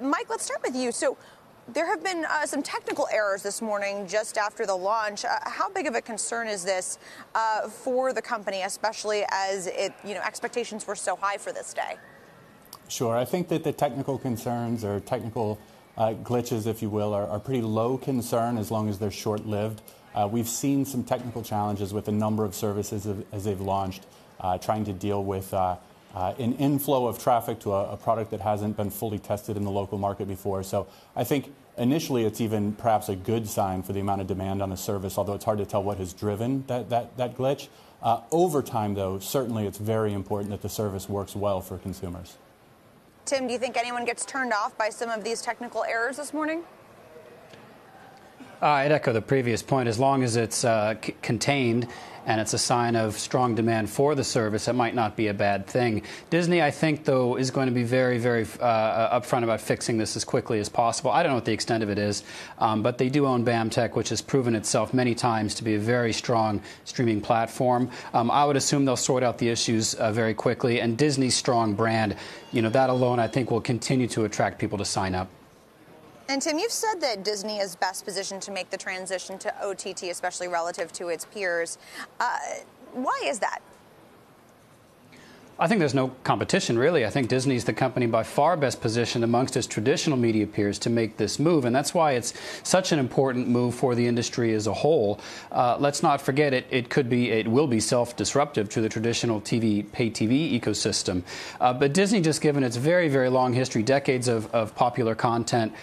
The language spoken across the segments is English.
Mike, let's start with you. So there have been some technical errors this morning just after the launch. How big of a concern is this for the company, especially as expectations were so high for this day? Sure. I think that the technical concerns or technical glitches, if you will, are pretty low concern as long as they're short-lived. We've seen some technical challenges with a number of services as they've launched, trying to deal with an inflow of traffic to a product that hasn't been fully tested in the local market before. So I think initially it's even perhaps a good sign for the amount of demand on the service, although it's hard to tell what has driven that glitch. Over time, though, certainly it's very important that the service works well for consumers. Tim, do you think anyone gets turned off by some of these technical errors this morning? I'd echo the previous point. As long as it's contained and it's a sign of strong demand for the service, it might not be a bad thing. Disney, I think, though, is going to be very, very upfront about fixing this as quickly as possible. I don't know what the extent of it is, but they do own BAMTech, which has proven itself many times to be a very strong streaming platform. I would assume they'll sort out the issues very quickly, and Disney's strong brand, that alone, I think, will continue to attract people to sign up. And Tim, you've said that Disney is best positioned to make the transition to OTT, especially relative to its peers. Why is that? I think there's no competition, really. I think Disney's the company by far best positioned amongst its traditional media peers to make this move, and that's why it's such an important move for the industry as a whole. Let's not forget it will be self-disruptive to the traditional pay TV ecosystem. But Disney, just given its very, very long history, decades of popular content,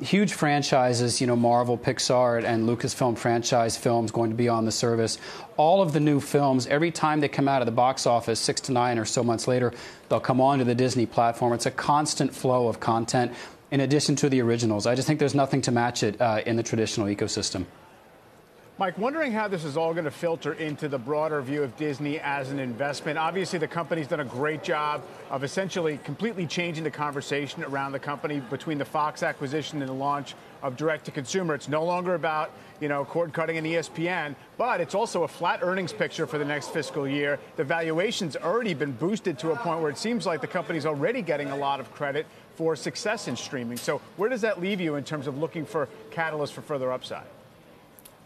huge franchises, Marvel, Pixar, and Lucasfilm franchise films going to be on the service. All of the new films, every time they come out of the box office, 6 to 9 or so months later, they'll come onto the Disney platform. It's a constant flow of content in addition to the originals. I just think there's nothing to match it in the traditional ecosystem. Mike, wondering how this is all going to filter into the broader view of Disney as an investment. Obviously, the company's done a great job of essentially completely changing the conversation around the company between the Fox acquisition and the launch of direct-to-consumer. It's no longer about, cord-cutting and ESPN, but it's also a flat earnings picture for the next fiscal year. The valuation's already been boosted to a point where it seems like the company's already getting a lot of credit for success in streaming. So where does that leave you in terms of looking for catalysts for further upside?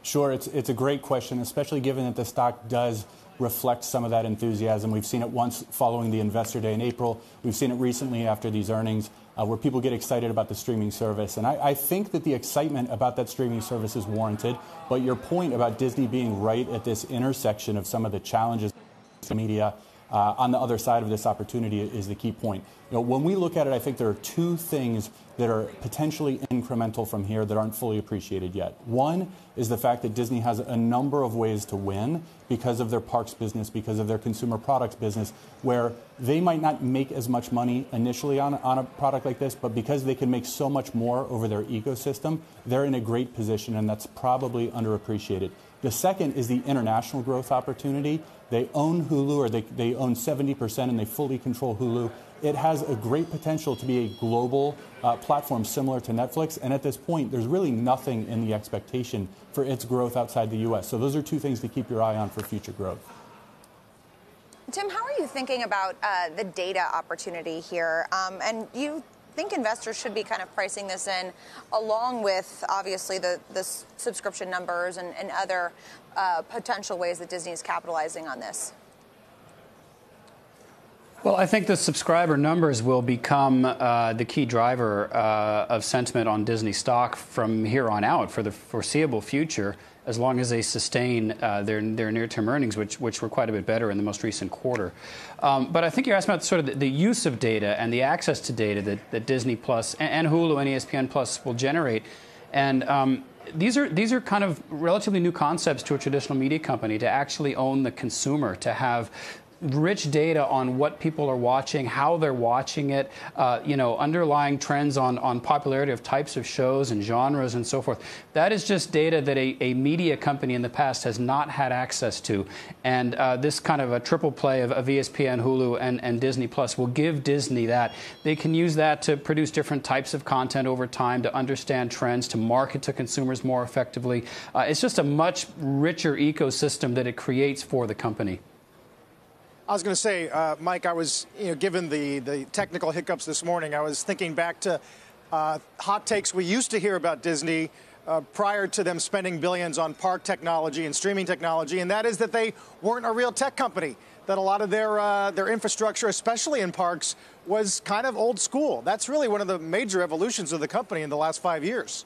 Sure, it's a great question, especially given that the stock does reflect some of that enthusiasm. We've seen it once following the Investor Day in April. We've seen it recently after these earnings where people get excited about the streaming service. And I think that the excitement about that streaming service is warranted. But your point about Disney being right at this intersection of some of the challenges of media on the other side of this opportunity is the key point. When we look at it, I think there are two things that are potentially incremental from here that aren't fully appreciated yet. One is the fact that Disney has a number of ways to win because of their parks business, because of their consumer products business, where they might not make as much money initially on a product like this, but because they can make so much more over their ecosystem, they're in a great position, and that's probably underappreciated. The second is the international growth opportunity. They own Hulu, or they own 70%, and they fully control Hulu. It has a great potential to be a global platform similar to Netflix. And at this point, there's really nothing in the expectation for its growth outside the U.S. So those are two things to keep your eye on for future growth. Tim, how are you thinking about the data opportunity here? And you think investors should be kind of pricing this in along with, obviously, the subscription numbers and other potential ways that Disney is capitalizing on this? Well, I think the subscriber numbers will become the key driver of sentiment on Disney stock from here on out for the foreseeable future, as long as they sustain their near-term earnings, which were quite a bit better in the most recent quarter. But I think you're asking about sort of the use of data and the access to data that Disney Plus and Hulu and ESPN Plus will generate. And these are kind of relatively new concepts to a traditional media company, to actually own the consumer, to have rich data on what people are watching, how they're watching it, underlying trends on popularity of types of shows and genres and so forth. That is just data that a media company in the past has not had access to. And this kind of a triple play of ESPN, Hulu, and Disney Plus will give Disney that. They can use that to produce different types of content over time, to understand trends, to market to consumers more effectively. It's just a much richer ecosystem that it creates for the company. I was going to say, Mike, I was, given the technical hiccups this morning, I was thinking back to hot takes we used to hear about Disney prior to them spending billions on park technology and streaming technology, and that is that they weren't a real tech company, that a lot of their infrastructure, especially in parks, was kind of old school. That's really one of the major evolutions of the company in the last 5 years.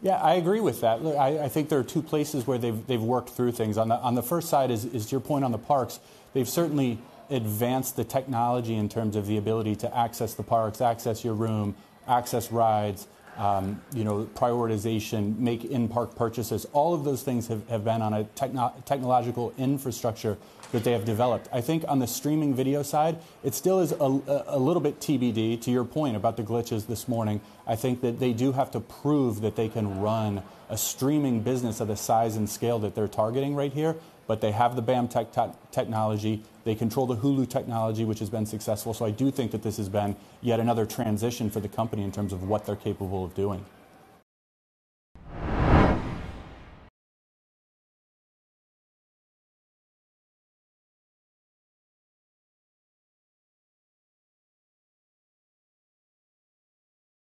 Yeah, I agree with that. Look, I think there are two places where they've worked through things. On the first side is to your point on the parks. They've certainly advanced the technology in terms of the ability to access the parks, access your room, access rides, prioritization, make in-park purchases. All of those things have been on a technological infrastructure that they have developed. I think on the streaming video side, it still is a little bit TBD. To your point about the glitches this morning, I think that they do have to prove that they can run a streaming business of the size and scale that they're targeting right here. But they have the BAM technology. They control the Hulu technology, which has been successful. So I do think that this has been yet another transition for the company in terms of what they're capable of doing.